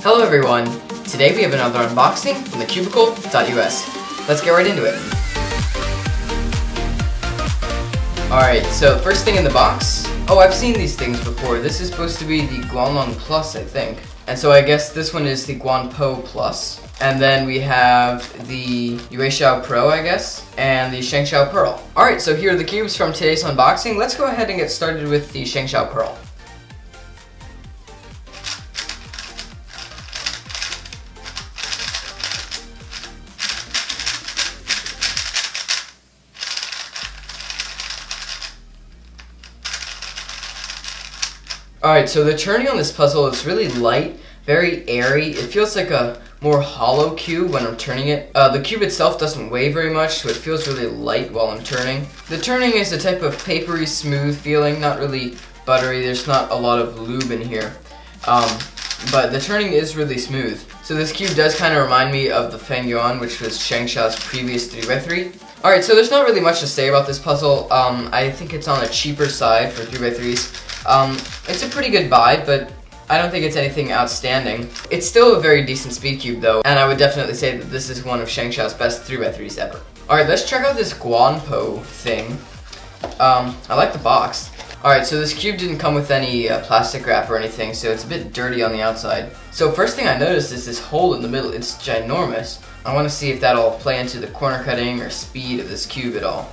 Hello everyone! Today we have another unboxing from thecubicle.us. Let's get right into it. Alright, so first thing in the box. Oh, I've seen these things before. This is supposed to be the GuanLong Plus, I think. And so I guess this one is the GuanPo Plus. And then we have the YueXiao Pro, I guess, and the ShengShou Pearl. Alright, so here are the cubes from today's unboxing. Let's go ahead and get started with the ShengShou Pearl. Alright, so the turning on this puzzle is really light, very airy. It feels like a more hollow cube when I'm turning it. The cube itself doesn't weigh very much, so it feels really light while I'm turning. The turning is a type of papery smooth feeling, not really buttery. There's not a lot of lube in here. But the turning is really smooth. So this cube does kind of remind me of the Feng Yuan, which was ShengShou's previous 3x3. Alright, so there's not really much to say about this puzzle. I think it's on the cheaper side for 3x3s. It's a pretty good buy, but I don't think it's anything outstanding. It's still a very decent speed cube though, and I would definitely say that this is one of ShengShou's best 3x3s ever. Alright, let's check out this GuanPo thing. I like the box. Alright, so this cube didn't come with any plastic wrap or anything, so it's a bit dirty on the outside. So first thing I noticed is this hole in the middle. It's ginormous. I want to see if that'll play into the corner cutting or speed of this cube at all.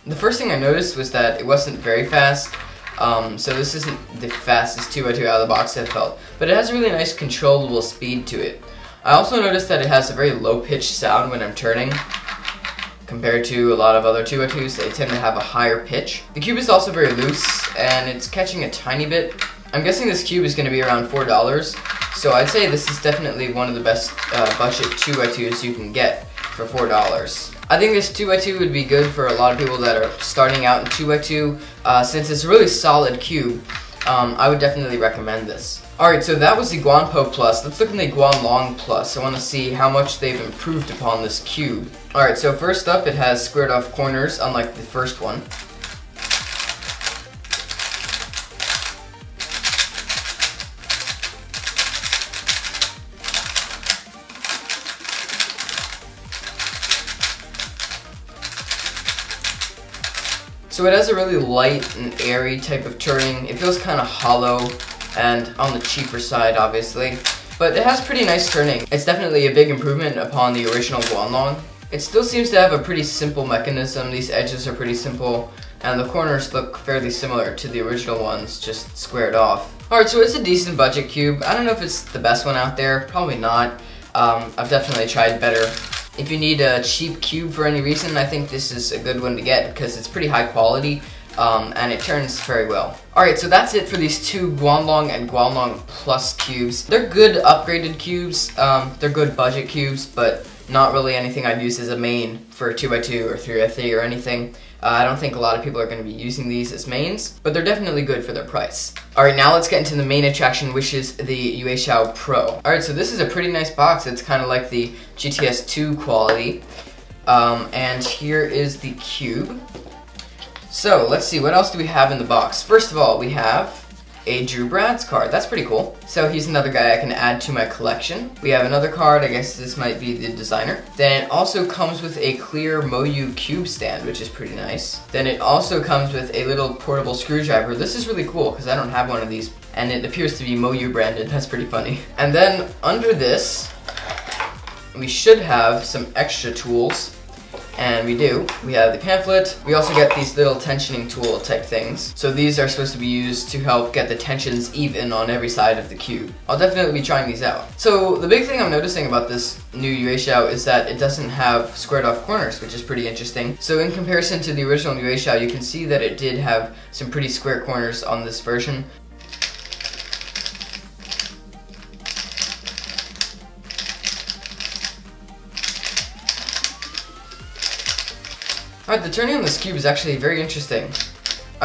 The first thing I noticed was that it wasn't very fast, so this isn't the fastest 2x2 out of the box I've felt, but it has a really nice controllable speed to it. I also noticed that it has a very low-pitched sound when I'm turning. Compared to a lot of other 2x2s, they tend to have a higher pitch. The cube is also very loose, and it's catching a tiny bit. I'm guessing this cube is going to be around $4, so I'd say this is definitely one of the best budget 2x2s you can get for $4. I think this 2x2 would be good for a lot of people that are starting out in 2x2. Since it's a really solid cube, I would definitely recommend this. Alright, so that was the GuanPo Plus. Let's look at the GuanLong Plus. I want to see how much they've improved upon this cube. Alright, so first up, it has squared off corners, unlike the first one. So it has a really light and airy type of turning. It feels kind of hollow and on the cheaper side, obviously. But it has pretty nice turning. It's definitely a big improvement upon the original GuanLong. It still seems to have a pretty simple mechanism. These edges are pretty simple, and the corners look fairly similar to the original ones, just squared off. Alright, so it's a decent budget cube. I don't know if it's the best one out there. Probably not. I've definitely tried better. If you need a cheap cube for any reason, I think this is a good one to get because it's pretty high quality and it turns very well. Alright, so that's it for these two GuanLong and GuanLong Plus cubes. They're good upgraded cubes, they're good budget cubes, but not really anything I'd use as a main for a 2x2 or 3x3 or anything. I don't think a lot of people are going to be using these as mains, but they're definitely good for their price. Alright, now let's get into the main attraction, which is the YueXiao Pro. Alright, so this is a pretty nice box. It's kind of like the GTS 2 quality. And here is the cube. So, let's see, what else do we have in the box? First of all, we have a Drew Brad's card. That's pretty cool. So he's another guy I can add to my collection. We have another card. I guess this might be the designer. Then it also comes with a clear Moyu cube stand, which is pretty nice. Then it also comes with a little portable screwdriver. This is really cool because I don't have one of these, and it appears to be Moyu branded. That's pretty funny. And then under this, we should have some extra tools. And we do. We have the pamphlet. We also get these little tensioning tool type things. So these are supposed to be used to help get the tensions even on every side of the cube. I'll definitely be trying these out. So the big thing I'm noticing about this new YueXiao is that it doesn't have squared off corners, which is pretty interesting. So in comparison to the original YueXiao, you can see that it did have some pretty square corners on this version. Alright, the turning on this cube is actually very interesting.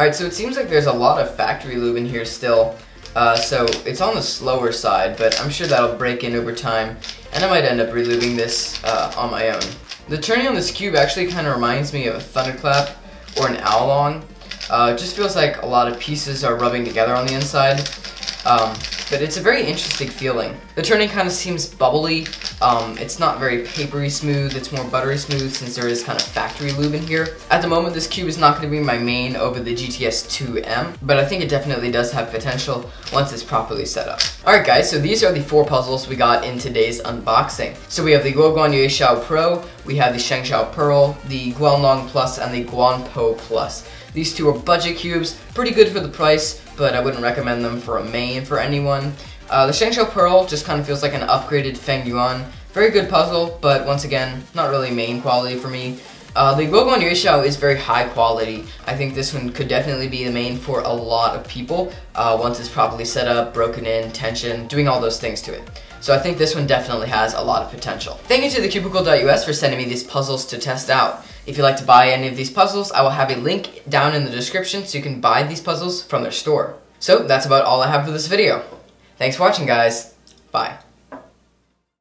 Alright, so it seems like there's a lot of factory lube in here still. So it's on the slower side, but I'm sure that'll break in over time, and I might end up relubing this on my own. The turning on this cube actually kind of reminds me of a thunderclap or an owl-long. It just feels like a lot of pieces are rubbing together on the inside, but it's a very interesting feeling. The turning kind of seems bubbly. It's not very papery smooth, it's more buttery smooth since there is kind of factory lube in here. At the moment, this cube is not going to be my main over the GTS 2M, but I think it definitely does have potential once it's properly set up. Alright guys, so these are the 4 puzzles we got in today's unboxing. So we have the YueXiao Pro, we have the ShengShou Pearl, the GuanLong Plus, and the GuanPo Plus. These 2 are budget cubes, pretty good for the price, but I wouldn't recommend them for a main for anyone. The ShengShou Pearl just kind of feels like an upgraded Feng Yuan. Very good puzzle, but once again, not really main quality for me. The YueXiao is very high quality. I think this one could definitely be the main for a lot of people once it's properly set up, broken in, tension, doing all those things to it. So I think this one definitely has a lot of potential. Thank you to thecubicle.us for sending me these puzzles to test out. If you'd like to buy any of these puzzles, I will have a link down in the description so you can buy these puzzles from their store. So that's about all I have for this video. Thanks for watching, guys. Bye.